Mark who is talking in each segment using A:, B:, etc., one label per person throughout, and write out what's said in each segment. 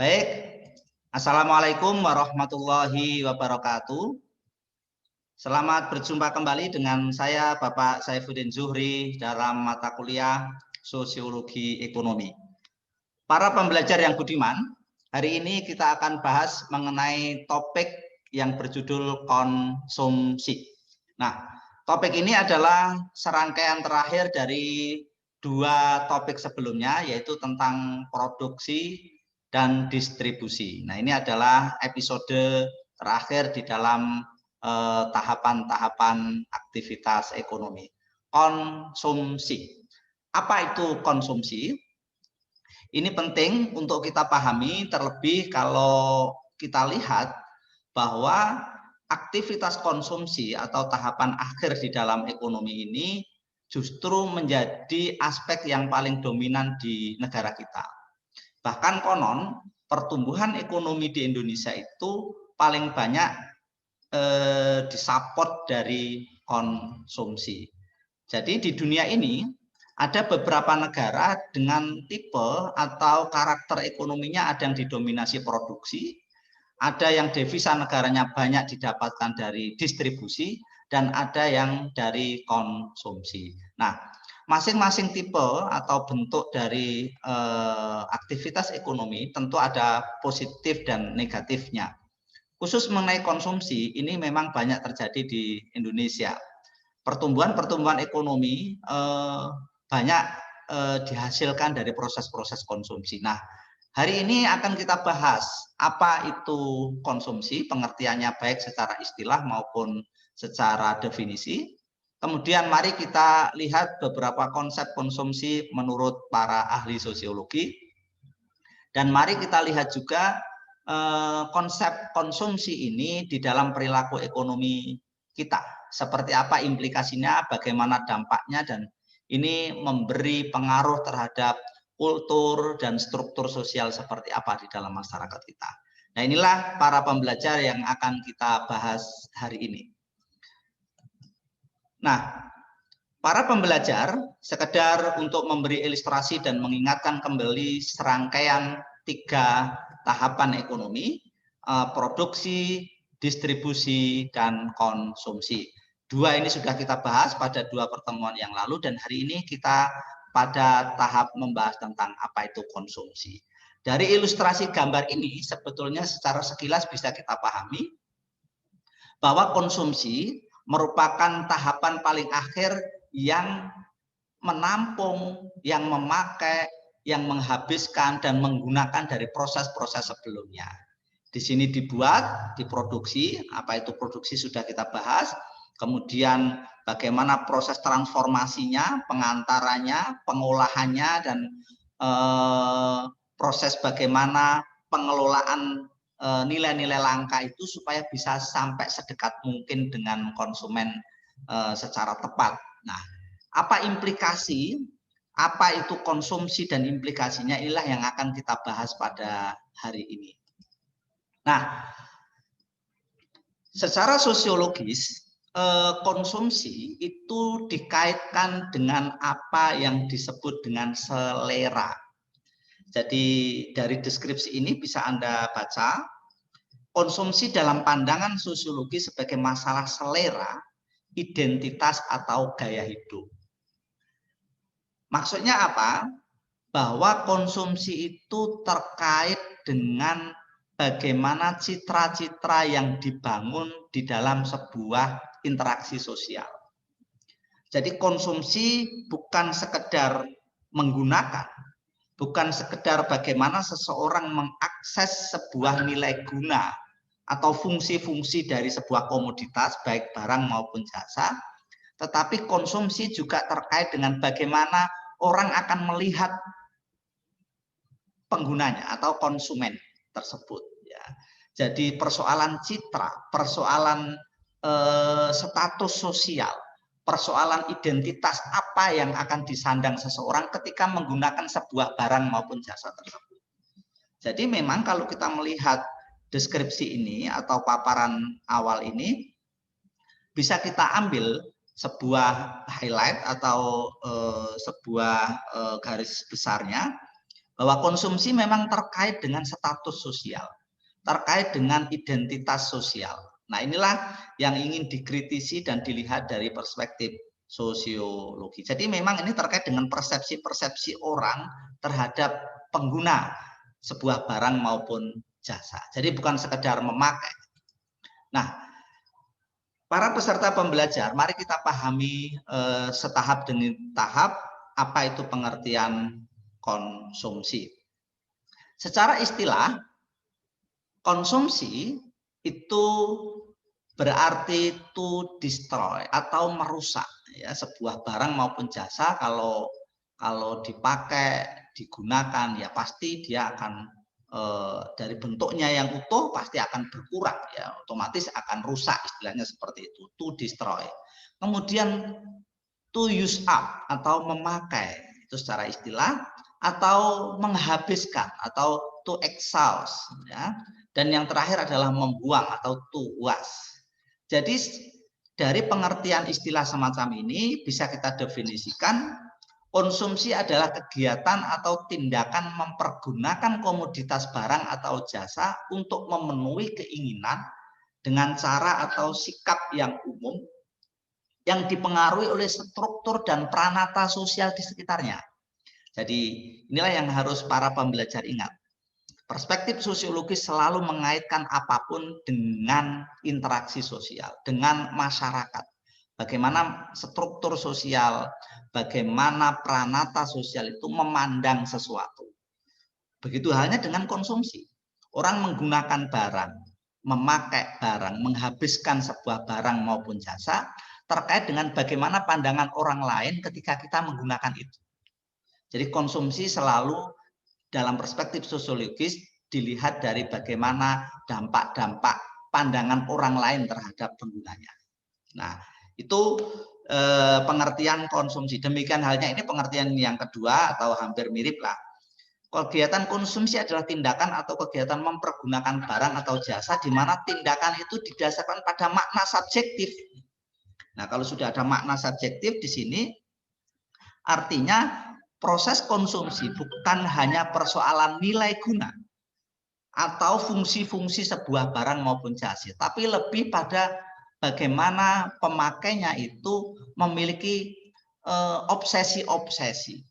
A: Baik, Assalamualaikum warahmatullahi wabarakatuh. Selamat berjumpa kembali dengan saya Bapak Saifuddin Zuhri dalam mata kuliah Sosiologi Ekonomi. Para pembelajar yang budiman, hari ini kita akan bahas mengenai topik yang berjudul konsumsi. Nah, topik ini adalah serangkaian terakhir dari dua topik sebelumnya, yaitu tentang produksi dan distribusi. Nah, ini adalah episode terakhir di dalam tahapan-tahapan aktivitas ekonomi. Konsumsi. Apa itu konsumsi? Ini penting untuk kita pahami, terlebih kalau kita lihat bahwa aktivitas konsumsi atau tahapan akhir di dalam ekonomi ini justru menjadi aspek yang paling dominan di negara kita. Bahkan konon pertumbuhan ekonomi di Indonesia itu paling banyak disupport dari konsumsi. Jadi di dunia ini ada beberapa negara dengan tipe atau karakter ekonominya ada yang didominasi produksi, ada yang devisa negaranya banyak didapatkan dari distribusi, dan ada yang dari konsumsi. Nah, masing-masing tipe atau bentuk dari aktivitas ekonomi tentu ada positif dan negatifnya. Khusus mengenai konsumsi, ini memang banyak terjadi di Indonesia. Pertumbuhan ekonomi banyak dihasilkan dari proses-proses konsumsi. Nah, hari ini akan kita bahas apa itu konsumsi, pengertiannya baik secara istilah maupun secara definisi. Kemudian mari kita lihat beberapa konsep konsumsi menurut para ahli sosiologi. Dan mari kita lihat juga konsep konsumsi ini di dalam perilaku ekonomi kita. Seperti apa implikasinya, bagaimana dampaknya, dan ini memberi pengaruh terhadap kultur dan struktur sosial seperti apa di dalam masyarakat kita. Nah, inilah para pembelajar yang akan kita bahas hari ini. Nah, para pembelajar, sekedar untuk memberi ilustrasi dan mengingatkan kembali serangkaian 3 tahapan ekonomi, produksi, distribusi, dan konsumsi. 2 ini sudah kita bahas pada 2 pertemuan yang lalu, dan hari ini kita pada tahap membahas tentang apa itu konsumsi. Dari ilustrasi gambar ini sebetulnya secara sekilas bisa kita pahami bahwa konsumsi merupakan tahapan paling akhir yang menampung, yang memakai, yang menghabiskan dan menggunakan dari proses-proses sebelumnya. Di sini dibuat, diproduksi, apa itu produksi sudah kita bahas, kemudian bagaimana proses transformasinya, pengantarannya, pengolahannya, dan proses bagaimana pengelolaan nilai-nilai langka itu supaya bisa sampai sedekat mungkin dengan konsumen secara tepat. Nah, apa implikasi, apa itu konsumsi dan implikasinya, inilah yang akan kita bahas pada hari ini. Nah, secara sosiologis, konsumsi itu dikaitkan dengan apa yang disebut dengan selera. Jadi dari deskripsi ini bisa Anda baca, konsumsi dalam pandangan sosiologi sebagai masalah selera, identitas atau gaya hidup. Maksudnya apa? Bahwa konsumsi itu terkait dengan bagaimana citra-citra yang dibangun di dalam sebuah interaksi sosial. Jadi konsumsi bukan sekedar menggunakan, bukan sekedar bagaimana seseorang mengakses sebuah nilai guna atau fungsi-fungsi dari sebuah komoditas, baik barang maupun jasa, tetapi konsumsi juga terkait dengan bagaimana orang akan melihat penggunanya atau konsumen tersebut. Ya. Jadi persoalan citra, persoalan status sosial, persoalan identitas apa yang akan disandang seseorang ketika menggunakan sebuah barang maupun jasa tersebut. Jadi memang kalau kita melihat deskripsi ini atau paparan awal ini, bisa kita ambil sebuah highlight atau sebuah garis besarnya, bahwa konsumsi memang terkait dengan status sosial, terkait dengan identitas sosial. Nah, inilah yang ingin dikritisi dan dilihat dari perspektif sosiologi. Jadi memang ini terkait dengan persepsi-persepsi orang terhadap pengguna sebuah barang maupun jasa. Jadi bukan sekedar memakai. Nah, para peserta pembelajar, mari kita pahami setahap demi tahap apa itu pengertian konsumsi. Secara istilah, konsumsi itu berarti to destroy atau merusak ya sebuah barang maupun jasa. Kalau dipakai, digunakan, ya pasti dia akan dari bentuknya yang utuh pasti akan berkurang, ya otomatis akan rusak, istilahnya seperti itu, to destroy. Kemudian to use up atau memakai, itu secara istilah, atau menghabiskan atau to exhaust, ya. Dan yang terakhir adalah membuang atau to waste. Jadi dari pengertian istilah semacam ini bisa kita definisikan konsumsi adalah kegiatan atau tindakan mempergunakan komoditas barang atau jasa untuk memenuhi keinginan dengan cara atau sikap yang umum yang dipengaruhi oleh struktur dan pranata sosial di sekitarnya. Jadi inilah yang harus para pembelajar ingat. Perspektif sosiologis selalu mengaitkan apapun dengan interaksi sosial, dengan masyarakat. Bagaimana struktur sosial, bagaimana pranata sosial itu memandang sesuatu. Begitu halnya dengan konsumsi. Orang menggunakan barang, memakai barang, menghabiskan sebuah barang maupun jasa, terkait dengan bagaimana pandangan orang lain ketika kita menggunakan itu. Jadi konsumsi selalu dalam perspektif sosiologis dilihat dari bagaimana dampak-dampak pandangan orang lain terhadap penggunanya. Nah, itu pengertian konsumsi. Demikian halnya ini pengertian yang kedua atau hampir mirip lah. Kegiatan konsumsi adalah tindakan atau kegiatan mempergunakan barang atau jasa di mana tindakan itu didasarkan pada makna subjektif. Nah, kalau sudah ada makna subjektif di sini, artinya proses konsumsi bukan hanya persoalan nilai guna atau fungsi-fungsi sebuah barang maupun jasa, tapi lebih pada bagaimana pemakainya itu memiliki obsesi-obsesi,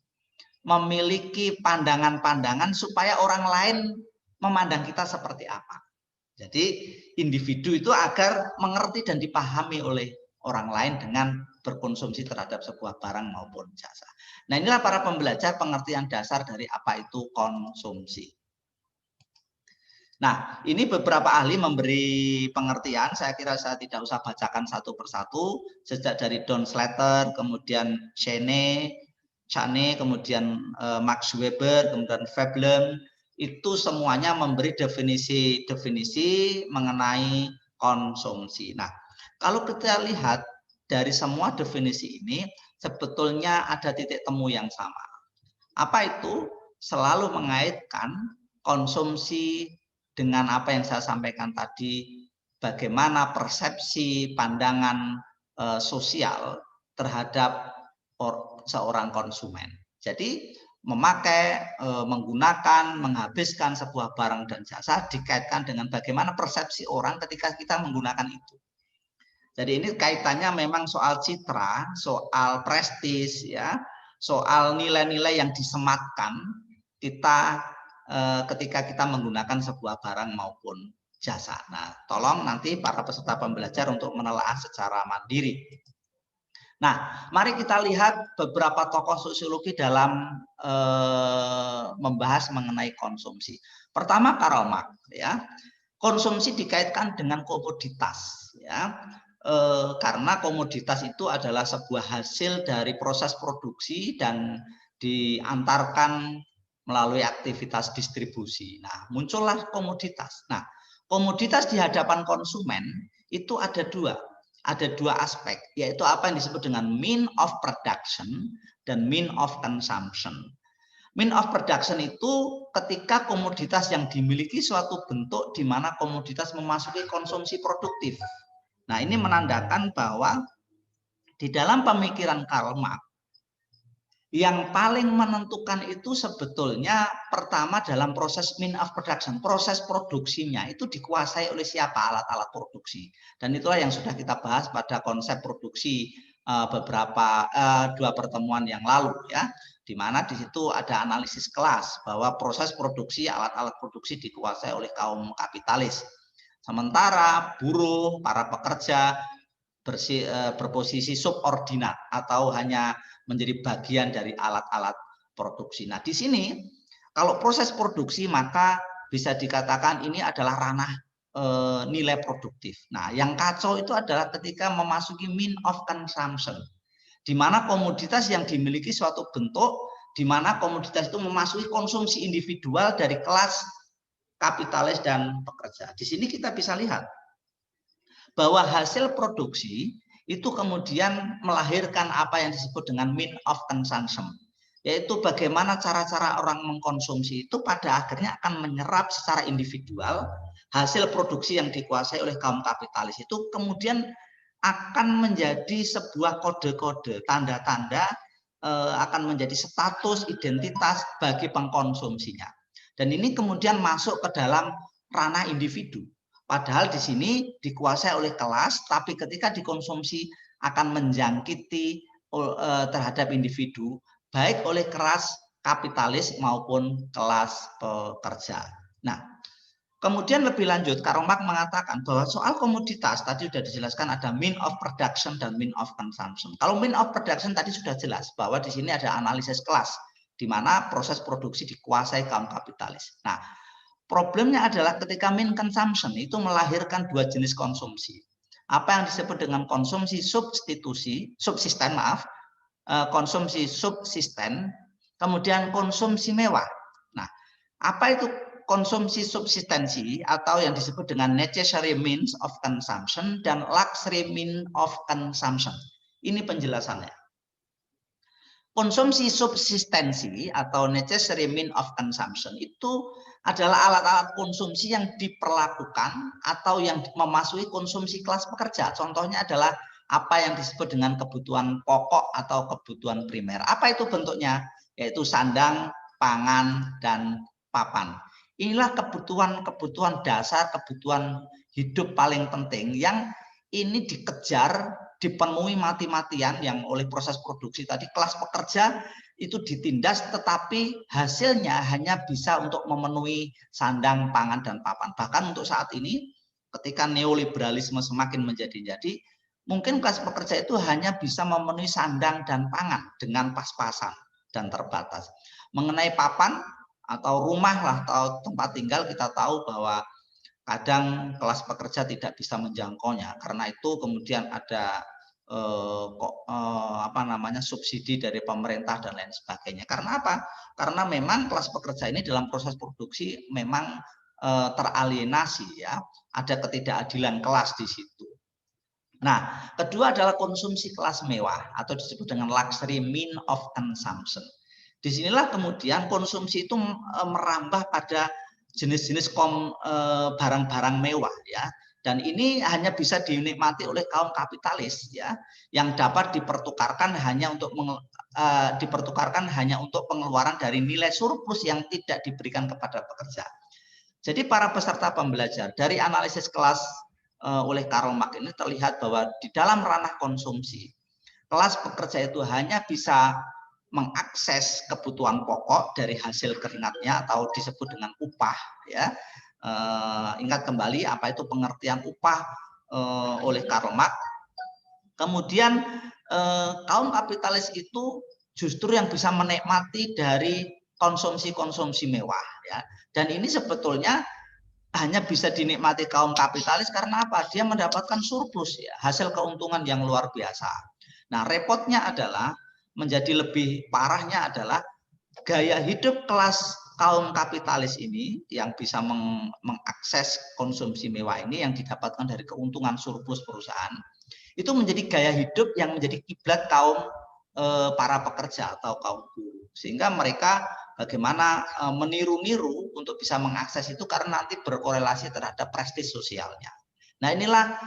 A: memiliki pandangan-pandangan supaya orang lain memandang kita seperti apa. Jadi individu itu agar mengerti dan dipahami oleh orang lain dengan berkonsumsi terhadap sebuah barang maupun jasa. Nah, inilah para pembelajar pengertian dasar dari apa itu konsumsi. Nah, ini beberapa ahli memberi pengertian. Saya kira saya tidak usah bacakan satu persatu. Sejak dari Don Slater, kemudian Chane, kemudian Max Weber, kemudian Veblen, itu semuanya memberi definisi-definisi mengenai konsumsi. Nah, kalau kita lihat dari semua definisi ini, sebetulnya ada titik temu yang sama. Apa itu? Selalu mengaitkan konsumsi dengan apa yang saya sampaikan tadi, bagaimana persepsi pandangan sosial terhadap seorang konsumen. Jadi memakai, menggunakan, menghabiskan sebuah barang dan jasa dikaitkan dengan bagaimana persepsi orang ketika kita menggunakan itu. Jadi ini kaitannya memang soal citra, soal prestis, ya, soal nilai-nilai yang disematkan kita ketika kita menggunakan sebuah barang maupun jasa. Nah, tolong nanti para peserta pembelajar untuk menelaah secara mandiri. Nah, mari kita lihat beberapa tokoh sosiologi dalam membahas mengenai konsumsi. Pertama, Karl Marx, ya. Konsumsi dikaitkan dengan komoditas, ya. Karena komoditas itu adalah sebuah hasil dari proses produksi dan diantarkan melalui aktivitas distribusi. Nah, muncullah komoditas. Nah, komoditas di hadapan konsumen itu ada dua aspek, yaitu apa yang disebut dengan mean of production dan mean of consumption. Mean of production itu ketika komoditas yang dimiliki suatu bentuk di mana komoditas memasuki konsumsi produktif. Nah, ini menandakan bahwa di dalam pemikiran Karl Marx, Yang paling menentukan itu sebetulnya pertama dalam proses mean of production, proses produksinya itu dikuasai oleh siapa alat-alat produksi. Dan itulah yang sudah kita bahas pada konsep produksi beberapa dua pertemuan yang lalu ya, di mana di situ ada analisis kelas bahwa proses produksi alat-alat produksi dikuasai oleh kaum kapitalis. Sementara buruh, para pekerja berposisi subordinat atau hanya menjadi bagian dari alat-alat produksi. Nah, di sini kalau proses produksi maka bisa dikatakan ini adalah ranah nilai produktif. Nah, yang kacau itu adalah ketika memasuki mean of consumption, di mana komoditas yang dimiliki suatu bentuk, di mana komoditas itu memasuki konsumsi individual dari kelas kapitalis dan pekerja. Di sini kita bisa lihat bahwa hasil produksi itu kemudian melahirkan apa yang disebut dengan mean of consumption, yaitu bagaimana cara-cara orang mengkonsumsi itu pada akhirnya akan menyerap secara individual hasil produksi yang dikuasai oleh kaum kapitalis itu kemudian akan menjadi sebuah kode-kode, tanda-tanda akan menjadi status identitas bagi pengkonsumsinya. Dan ini kemudian masuk ke dalam ranah individu. Padahal di sini dikuasai oleh kelas, tapi ketika dikonsumsi akan menjangkiti terhadap individu, baik oleh kelas kapitalis maupun kelas pekerja. Nah, kemudian lebih lanjut, Karl Marx mengatakan bahwa soal komoditas tadi sudah dijelaskan ada mean of production dan mean of consumption. Kalau mean of production tadi sudah jelas bahwa di sini ada analisis kelas, di mana proses produksi dikuasai kaum kapitalis. Nah, problemnya adalah ketika mean consumption itu melahirkan dua jenis konsumsi. Apa yang disebut dengan konsumsi subsisten, konsumsi subsisten, kemudian konsumsi mewah. Nah, apa itu konsumsi subsistensi atau yang disebut dengan necessary means of consumption dan luxury means of consumption? Ini penjelasannya. Konsumsi subsistensi atau necessary mean of consumption itu adalah alat-alat konsumsi yang diperlakukan atau yang memasuki konsumsi kelas pekerja. Contohnya adalah apa yang disebut dengan kebutuhan pokok atau kebutuhan primer. Apa itu bentuknya? Yaitu sandang, pangan, dan papan. Inilah kebutuhan dasar, kebutuhan hidup paling penting yang ini dikejar, dipenuhi mati-matian yang oleh proses produksi tadi. Kelas pekerja itu ditindas, tetapi hasilnya hanya bisa untuk memenuhi sandang, pangan, dan papan. Bahkan untuk saat ini, ketika neoliberalisme semakin menjadi-jadi, mungkin kelas pekerja itu hanya bisa memenuhi sandang dan pangan dengan pas-pasan dan terbatas. Mengenai papan atau rumah lah atau tempat tinggal, kita tahu bahwa kadang kelas pekerja tidak bisa menjangkaunya, karena itu kemudian ada subsidi dari pemerintah dan lain sebagainya. Karena apa? Karena memang kelas pekerja ini dalam proses produksi memang teralienasi ya, ada ketidakadilan kelas di situ. Nah, kedua adalah konsumsi kelas mewah atau disebut dengan luxury mean of consumption. Disinilah kemudian konsumsi itu merambah pada jenis-jenis barang-barang mewah ya, dan ini hanya bisa dinikmati oleh kaum kapitalis ya, yang dapat dipertukarkan hanya untuk pengeluaran dari nilai surplus yang tidak diberikan kepada pekerja. Jadi para peserta pembelajar dari analisis kelas oleh Karl Marx ini terlihat bahwa di dalam ranah konsumsi kelas pekerja itu hanya bisa mengakses kebutuhan pokok dari hasil keringatnya atau disebut dengan upah ya. Ingat kembali apa itu pengertian upah oleh Karl Marx. Kemudian kaum kapitalis itu justru yang bisa menikmati dari konsumsi mewah ya. Dan ini sebetulnya hanya bisa dinikmati kaum kapitalis karena apa? Dia mendapatkan surplus ya, hasil keuntungan yang luar biasa. Nah, repotnya adalah menjadi lebih parahnya adalah gaya hidup kelas kaum kapitalis ini yang bisa mengakses konsumsi mewah ini yang didapatkan dari keuntungan surplus perusahaan. Itu menjadi gaya hidup yang menjadi kiblat kaum para pekerja atau kaum buruh. Sehingga mereka bagaimana meniru-niru untuk bisa mengakses itu karena nanti berkorelasi terhadap prestis sosialnya. Nah, inilah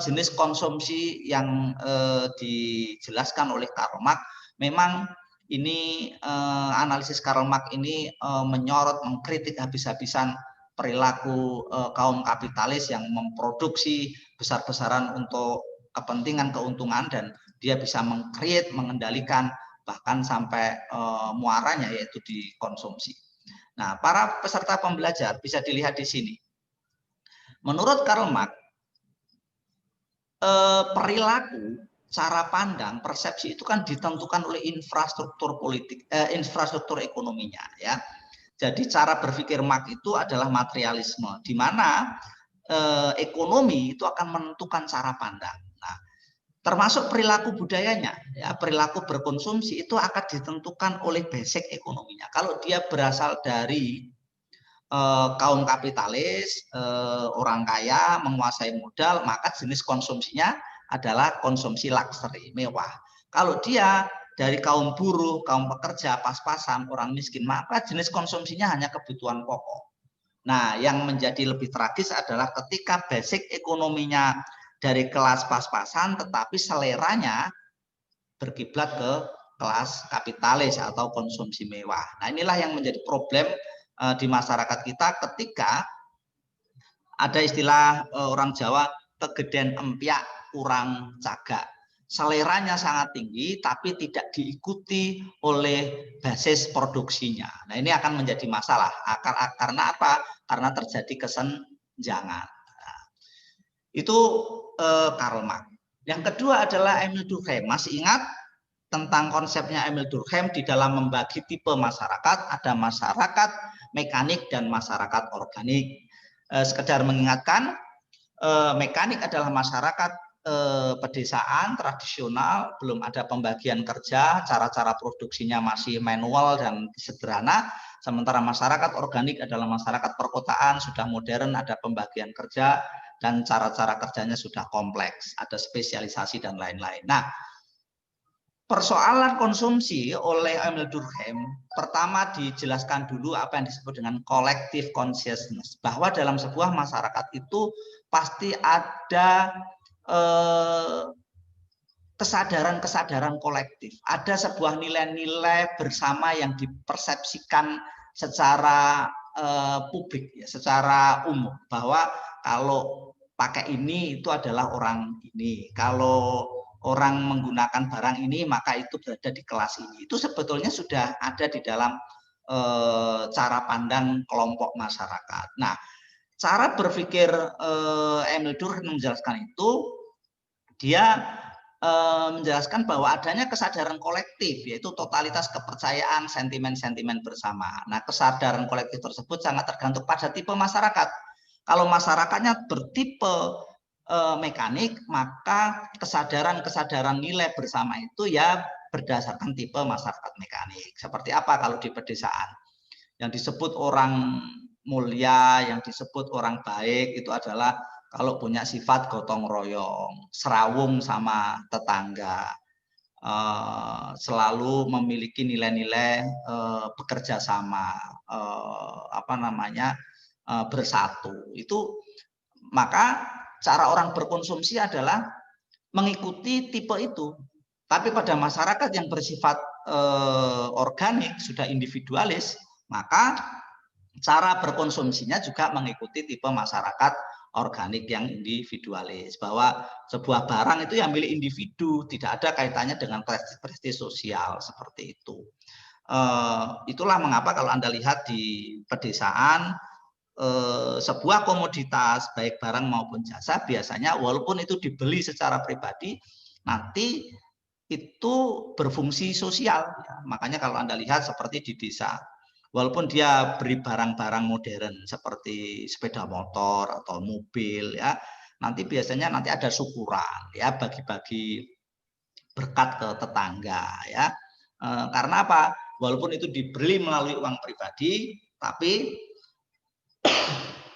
A: jenis konsumsi yang dijelaskan oleh Karl Marx. Memang ini analisis Karl Marx ini menyorot, mengkritik habis-habisan perilaku kaum kapitalis yang memproduksi besar-besaran untuk kepentingan keuntungan, dan dia bisa mengcreate, mengendalikan bahkan sampai muaranya yaitu dikonsumsi. Nah, para peserta pembelajar bisa dilihat di sini. Menurut Karl Marx, perilaku, cara pandang, persepsi itu kan ditentukan oleh infrastruktur politik, infrastruktur ekonominya, ya. Jadi cara berpikir Marx itu adalah materialisme, di mana ekonomi itu akan menentukan cara pandang. Nah, termasuk perilaku budayanya, ya, perilaku berkonsumsi itu akan ditentukan oleh basic ekonominya. Kalau dia berasal dari kaum kapitalis, orang kaya, menguasai modal, maka jenis konsumsinya adalah konsumsi luxury, mewah. Kalau dia dari kaum buruh, kaum pekerja, pas-pasan, orang miskin, maka jenis konsumsinya hanya kebutuhan pokok. Nah, yang menjadi lebih tragis adalah ketika basic ekonominya dari kelas pas-pasan, tetapi seleranya berkiblat ke kelas kapitalis atau konsumsi mewah. Nah, inilah yang menjadi problem di masyarakat kita ketika ada istilah orang Jawa kegeden empyak kurang cagak. Seleranya sangat tinggi tapi tidak diikuti oleh basis produksinya. Nah, ini akan menjadi masalah. Karena apa? Karena terjadi kesenjangan. Nah, itu Karl Marx. Yang kedua adalah Emil Durkheim. Masih ingat tentang konsepnya Emil Durkheim di dalam membagi tipe masyarakat, ada masyarakat mekanik dan masyarakat organik. Sekedar mengingatkan, mekanik adalah masyarakat pedesaan tradisional, belum ada pembagian kerja, cara-cara produksinya masih manual dan sederhana. Sementara masyarakat organik adalah masyarakat perkotaan, sudah modern, ada pembagian kerja dan cara-cara kerjanya sudah kompleks, ada spesialisasi dan lain-lain. Nah, persoalan konsumsi oleh Emil Durkheim, pertama dijelaskan dulu apa yang disebut dengan collective consciousness, bahwa dalam sebuah masyarakat itu pasti ada kesadaran-kesadaran kolektif, ada sebuah nilai-nilai bersama yang dipersepsikan secara publik, ya, secara umum, bahwa kalau pakai ini itu adalah orang ini, kalau orang menggunakan barang ini maka itu berada di kelas ini. Itu sebetulnya sudah ada di dalam cara pandang kelompok masyarakat. Nah, cara berpikir Emil Durkheim menjelaskan itu, dia menjelaskan bahwa adanya kesadaran kolektif, yaitu totalitas kepercayaan, sentimen-sentimen bersama. Nah, kesadaran kolektif tersebut sangat tergantung pada tipe masyarakat. Kalau masyarakatnya bertipe mekanik, maka kesadaran-kesadaran nilai bersama itu ya berdasarkan tipe masyarakat mekanik. Seperti apa kalau di pedesaan? Yang disebut orang mulia, yang disebut orang baik itu adalah kalau punya sifat gotong royong, serawung sama tetangga, selalu memiliki nilai-nilai bekerja sama, bersatu. Itu maka cara orang berkonsumsi adalah mengikuti tipe itu. Tapi pada masyarakat yang bersifat organik, sudah individualis, maka cara berkonsumsinya juga mengikuti tipe masyarakat organik yang individualis, bahwa sebuah barang itu yang milik individu, tidak ada kaitannya dengan prestis sosial, seperti itu. Itulah mengapa kalau Anda lihat di pedesaan, sebuah komoditas baik barang maupun jasa biasanya walaupun itu dibeli secara pribadi, nanti itu berfungsi sosial, ya. Makanya kalau Anda lihat seperti di desa, walaupun dia beri barang-barang modern seperti sepeda motor atau mobil, ya, nanti biasanya nanti ada syukuran, ya, bagi-bagi berkat ke tetangga, ya. Karena apa? Walaupun itu dibeli melalui uang pribadi, tapi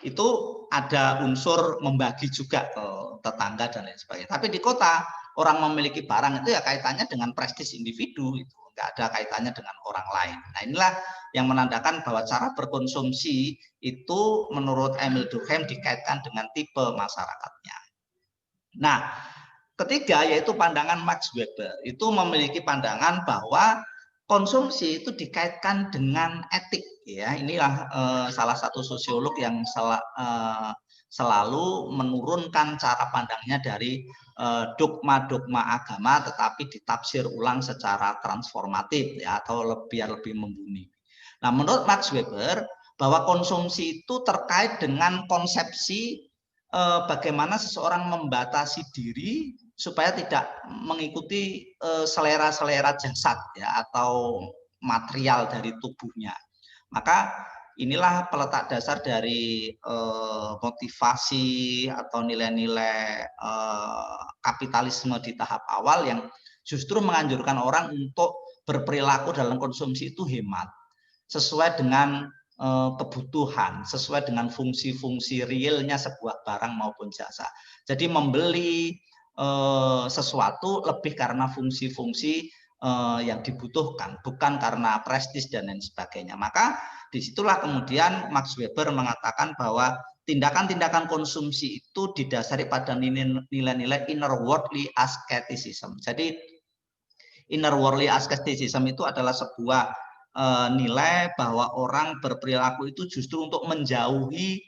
A: itu ada unsur membagi juga ke tetangga dan lain sebagainya. Tapi di kota, orang memiliki barang itu ya kaitannya dengan prestis individu, itu nggak ada kaitannya dengan orang lain. Nah, inilah yang menandakan bahwa cara berkonsumsi itu menurut Emil Durkheim dikaitkan dengan tipe masyarakatnya. Nah, ketiga yaitu pandangan Max Weber, itu memiliki pandangan bahwa konsumsi itu dikaitkan dengan etik, ya. Inilah salah satu sosiolog yang selalu menurunkan cara pandangnya dari dogma-dogma agama, tetapi ditafsir ulang secara transformatif, ya, atau biar lebih membumi. Nah, menurut Max Weber, bahwa konsumsi itu terkait dengan konsepsi bagaimana seseorang membatasi diri supaya tidak mengikuti selera-selera jasad, ya, atau material dari tubuhnya. Maka inilah peletak dasar dari motivasi atau nilai-nilai kapitalisme di tahap awal yang justru menganjurkan orang untuk berperilaku dalam konsumsi itu hemat, sesuai dengan kebutuhan, sesuai dengan fungsi-fungsi realnya sebuah barang maupun jasa. Jadi membeli sesuatu lebih karena fungsi-fungsi yang dibutuhkan, bukan karena prestis dan lain sebagainya. Maka disitulah kemudian Max Weber mengatakan bahwa tindakan-tindakan konsumsi itu didasari pada nilai-nilai inner worldly asceticism. Jadi inner worldly asceticism itu adalah sebuah nilai bahwa orang berperilaku itu justru untuk menjauhi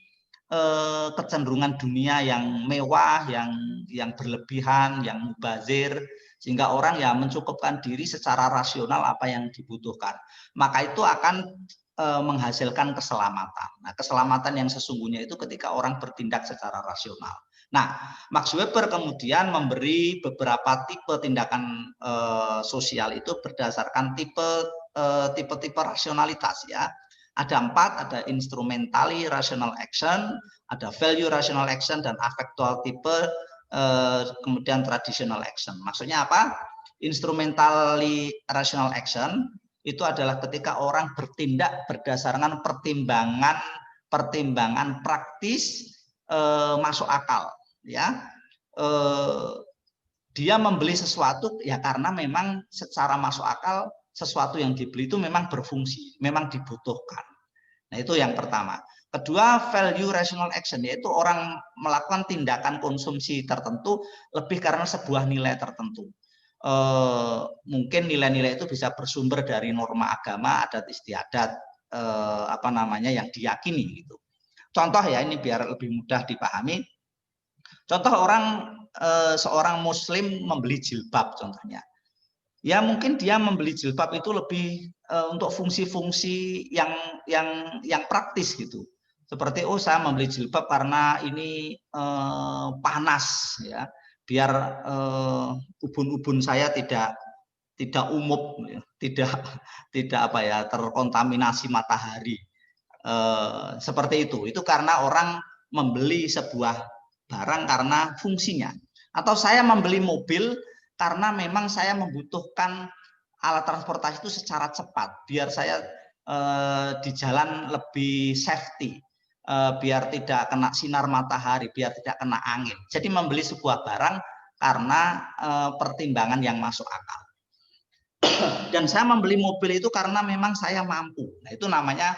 A: kecenderungan dunia yang mewah, yang berlebihan, yang mubazir, sehingga orang ya mencukupkan diri secara rasional apa yang dibutuhkan. Maka itu akan menghasilkan keselamatan. Nah, keselamatan yang sesungguhnya itu ketika orang bertindak secara rasional. Nah, Max Weber kemudian memberi beberapa tipe tindakan sosial itu berdasarkan tipe-tipe rasionalitas, ya. Ada 4, ada instrumentally rational action, ada value rational action, dan affectual type, kemudian traditional action. Maksudnya apa? Instrumentally rational action itu adalah ketika orang bertindak berdasarkan pertimbangan praktis masuk akal, ya. Dia membeli sesuatu ya karena memang secara masuk akal sesuatu yang dibeli itu memang berfungsi, memang dibutuhkan. Nah, itu yang pertama. Kedua, value rational action, yaitu orang melakukan tindakan konsumsi tertentu lebih karena sebuah nilai tertentu. Mungkin nilai-nilai itu bisa bersumber dari norma agama, adat istiadat, yang diyakini gitu. Contoh, ya, ini biar lebih mudah dipahami. Contoh seorang muslim membeli jilbab contohnya. Ya mungkin dia membeli jilbab itu lebih untuk fungsi-fungsi yang praktis gitu. Seperti saya membeli jilbab karena ini panas, ya. Biar ubun-ubun saya tidak umum, ya. tidak terkontaminasi matahari. Seperti itu. Itu karena orang membeli sebuah barang karena fungsinya. Atau saya membeli mobil karena memang saya membutuhkan alat transportasi itu secara cepat, biar saya di jalan lebih safety, biar tidak kena sinar matahari, biar tidak kena angin. Jadi membeli sebuah barang karena pertimbangan yang masuk akal. Dan saya membeli mobil itu karena memang saya mampu. Nah, itu namanya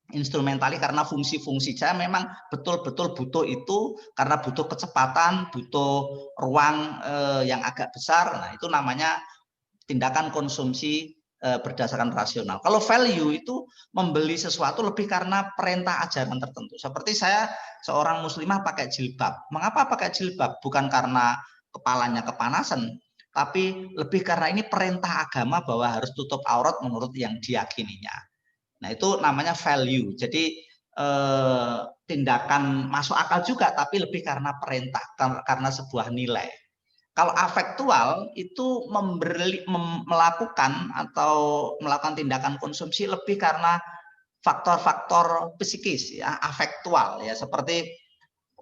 A: instrumentali karena fungsi-fungsi saya memang betul-betul butuh itu karena butuh kecepatan, butuh ruang yang agak besar. Nah, itu namanya tindakan konsumsi berdasarkan rasional. Kalau value itu membeli sesuatu lebih karena perintah ajaran tertentu. Seperti saya seorang muslimah pakai jilbab. Mengapa pakai jilbab? Bukan karena kepalanya kepanasan, tapi lebih karena ini perintah agama bahwa harus tutup aurat menurut yang diyakininya. Nah, itu namanya value. Jadi tindakan masuk akal juga, tapi lebih karena perintah, karena sebuah nilai. Kalau afektual itu melakukan tindakan konsumsi lebih karena faktor-faktor psikis, ya, afektual, ya, seperti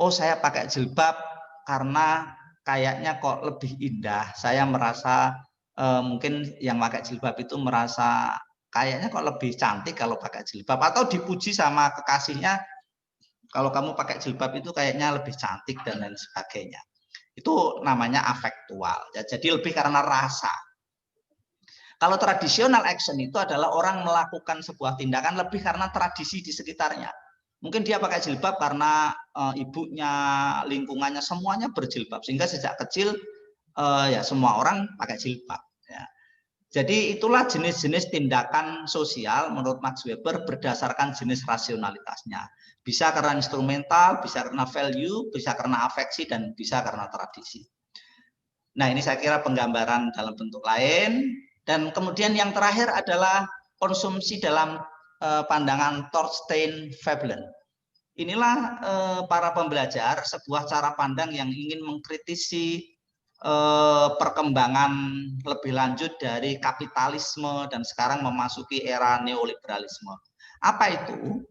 A: saya pakai jilbab karena kayaknya kok lebih indah. Saya merasa mungkin yang pakai jilbab itu merasa kayaknya kok lebih cantik kalau pakai jilbab, atau dipuji sama kekasihnya, kalau kamu pakai jilbab itu kayaknya lebih cantik dan lain sebagainya. Itu namanya afektual, ya, jadi lebih karena rasa. Kalau traditional action itu adalah orang melakukan sebuah tindakan lebih karena tradisi di sekitarnya. Mungkin dia pakai jilbab karena ibunya, lingkungannya semuanya berjilbab, sehingga sejak kecil ya semua orang pakai jilbab, ya. Jadi itulah jenis-jenis tindakan sosial menurut Max Weber berdasarkan jenis rasionalitasnya. Bisa karena instrumental, bisa karena value, bisa karena afeksi, dan bisa karena tradisi. Nah, ini saya kira penggambaran dalam bentuk lain. Dan kemudian yang terakhir adalah konsumsi dalam pandangan Thorstein Veblen. Inilah para pembelajar sebuah cara pandang yang ingin mengkritisi perkembangan lebih lanjut dari kapitalisme dan sekarang memasuki era neoliberalisme. Apa itu?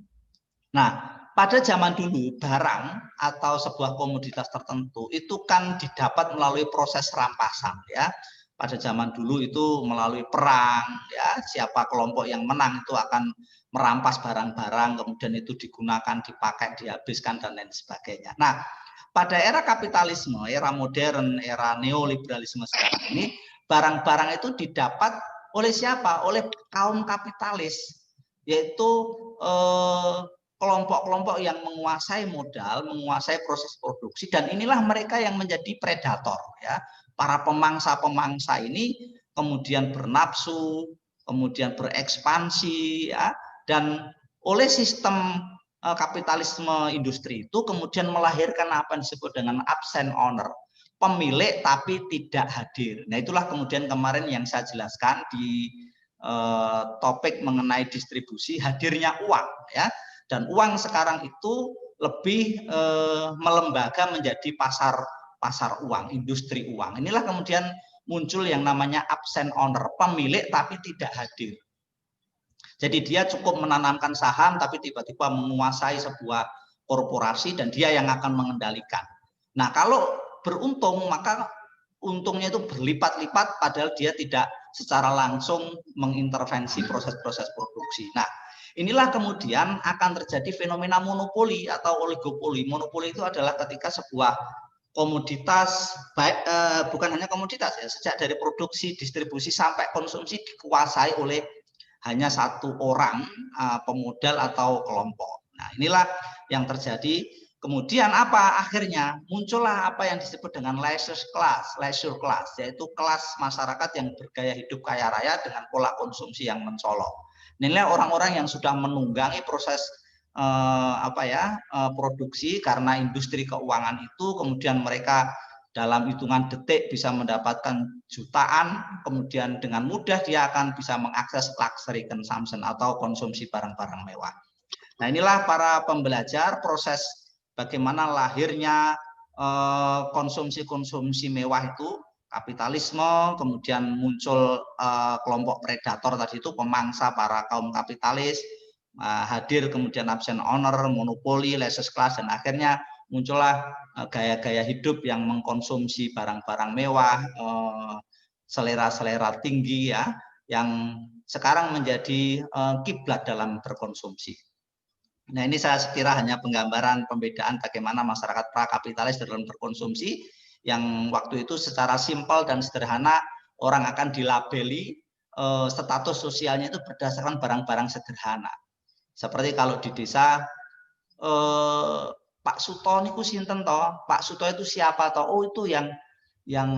A: Nah, pada zaman dulu barang atau sebuah komoditas tertentu itu kan didapat melalui proses rampasan ya. Pada zaman dulu itu melalui perang ya, siapa kelompok yang menang itu akan merampas barang-barang, kemudian itu digunakan, dipakai, dihabiskan dan lain sebagainya. Nah, pada era kapitalisme, era modern, era neoliberalisme sekarang ini, barang-barang itu didapat oleh siapa? Oleh kaum kapitalis, yaitu kelompok-kelompok yang menguasai modal, menguasai proses produksi, dan inilah mereka yang menjadi predator ya. Para pemangsa-pemangsa ini kemudian bernafsu, kemudian berekspansi ya, dan oleh sistem kapitalisme industri itu kemudian melahirkan apa yang disebut dengan absent owner, pemilik tapi tidak hadir. Nah, itulah kemudian kemarin yang saya jelaskan di topik mengenai distribusi hadirnya uang ya. Dan uang sekarang itu lebih melembaga menjadi pasar uang, industri uang. Inilah kemudian muncul yang namanya absent owner, pemilik tapi tidak hadir. Jadi dia cukup menanamkan saham tapi tiba-tiba menguasai sebuah korporasi dan dia yang akan mengendalikan. Nah, kalau beruntung maka untungnya itu berlipat-lipat padahal dia tidak secara langsung mengintervensi proses-proses produksi. Nah, inilah kemudian akan terjadi fenomena monopoli atau oligopoli. Monopoli itu adalah ketika sebuah komoditas, bukan hanya komoditas ya, sejak dari produksi, distribusi sampai konsumsi dikuasai oleh hanya satu orang, pemodal atau kelompok. Nah, inilah yang terjadi. Kemudian apa akhirnya? Muncullah apa yang disebut dengan leisure class, yaitu kelas masyarakat yang bergaya hidup kaya raya dengan pola konsumsi yang mencolok. Inilah orang-orang yang sudah menunggangi proses produksi karena industri keuangan itu, kemudian mereka dalam hitungan detik bisa mendapatkan jutaan, kemudian dengan mudah dia akan bisa mengakses luxury consumption atau konsumsi barang-barang mewah. Nah, inilah para pembelajar proses bagaimana lahirnya konsumsi-konsumsi mewah itu, kapitalisme, kemudian muncul kelompok predator tadi itu, pemangsa para kaum kapitalis, hadir kemudian absent owner, monopoli, leisure class, dan akhirnya muncullah gaya-gaya hidup yang mengkonsumsi barang-barang mewah, selera-selera tinggi ya, yang sekarang menjadi kiblat dalam berkonsumsi. Nah, ini saya kira hanya penggambaran pembedaan bagaimana masyarakat prakapitalis dalam berkonsumsi, yang waktu itu secara simpel dan sederhana orang akan dilabeli status sosialnya itu berdasarkan barang-barang sederhana. Seperti kalau di desa, Pak Suto niku sinten toh? Pak Suto itu siapa toh? Oh, itu yang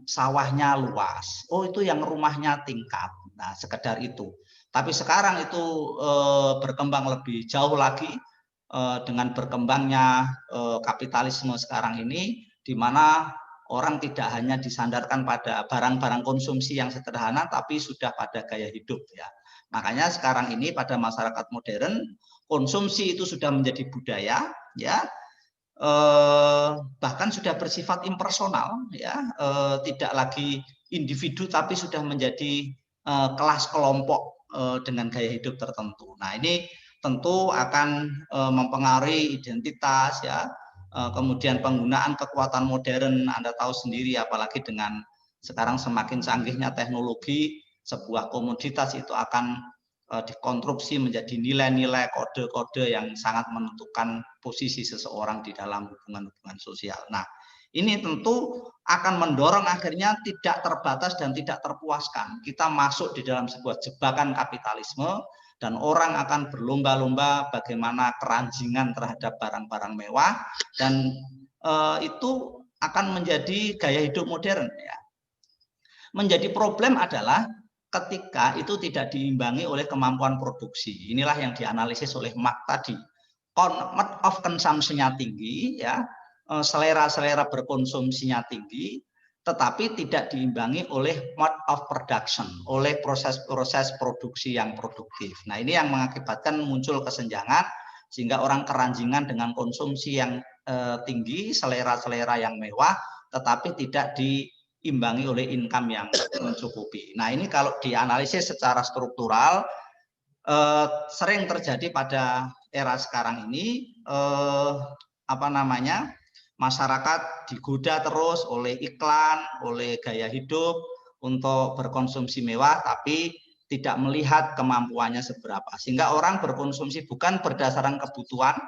A: sawahnya luas. Oh, itu yang rumahnya tingkat. Nah, sekedar itu. Tapi sekarang itu berkembang lebih jauh lagi dengan berkembangnya kapitalisme sekarang ini, di mana orang tidak hanya disandarkan pada barang-barang konsumsi yang sederhana, tapi sudah pada gaya hidup ya. Makanya sekarang ini pada masyarakat modern konsumsi itu sudah menjadi budaya ya, bahkan sudah bersifat impersonal ya, tidak lagi individu tapi sudah menjadi kelas kelompok dengan gaya hidup tertentu. Nah, ini tentu akan mempengaruhi identitas ya, kemudian penggunaan kekuatan modern. Anda tahu sendiri apalagi dengan sekarang semakin canggihnya teknologi, sebuah komoditas itu akan dikonstruksi menjadi nilai-nilai, kode-kode yang sangat menentukan posisi seseorang di dalam hubungan-hubungan sosial. Nah, ini tentu akan mendorong akhirnya tidak terbatas dan tidak terpuaskan. Kita masuk di dalam sebuah jebakan kapitalisme dan orang akan berlomba-lomba bagaimana keranjingan terhadap barang-barang mewah, dan itu akan menjadi gaya hidup modern ya. Menjadi problem adalah ketika itu tidak diimbangi oleh kemampuan produksi. Inilah yang dianalisis oleh Mark tadi. Mode of consumption-nya tinggi, ya, selera berkonsumsinya tinggi, tetapi tidak diimbangi oleh mode of production, oleh proses-proses produksi yang produktif. Nah, ini yang mengakibatkan muncul kesenjangan, sehingga orang keranjingan dengan konsumsi yang tinggi, selera-selera yang mewah, tetapi tidak diimbangi oleh income yang mencukupi. Nah, ini kalau dianalisis secara struktural, sering terjadi pada era sekarang ini, masyarakat digoda terus oleh iklan, oleh gaya hidup untuk berkonsumsi mewah, tapi tidak melihat kemampuannya seberapa, sehingga orang berkonsumsi bukan berdasarkan kebutuhan,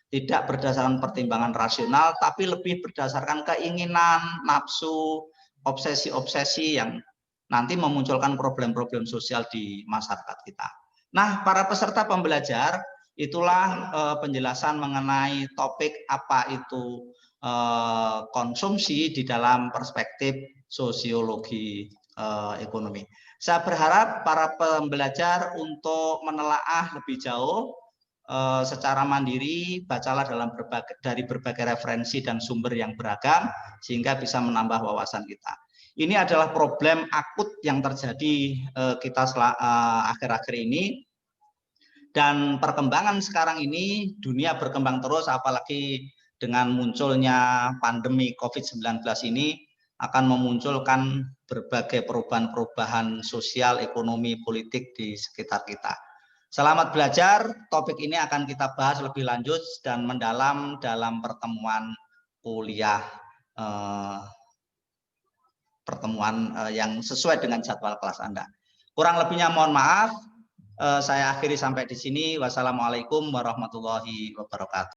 A: tidak berdasarkan pertimbangan rasional, tapi lebih berdasarkan keinginan, nafsu, obsesi-obsesi yang nanti memunculkan problem-problem sosial di masyarakat kita. Nah, para peserta pembelajar, itulah penjelasan mengenai topik apa itu konsumsi di dalam perspektif sosiologi ekonomi. Saya berharap para pembelajar untuk menelaah lebih jauh secara mandiri, bacalah dari berbagai referensi dan sumber yang beragam, sehingga bisa menambah wawasan kita. Ini adalah problem akut yang terjadi kita akhir-akhir ini, dan perkembangan sekarang ini, dunia berkembang terus, apalagi dengan munculnya pandemi COVID-19 ini akan memunculkan berbagai perubahan-perubahan sosial, ekonomi, politik di sekitar kita. Selamat belajar, topik ini akan kita bahas lebih lanjut dan mendalam dalam pertemuan kuliah yang sesuai dengan jadwal kelas Anda. Kurang lebihnya mohon maaf, saya akhiri sampai di sini. Wassalamualaikum warahmatullahi wabarakatuh.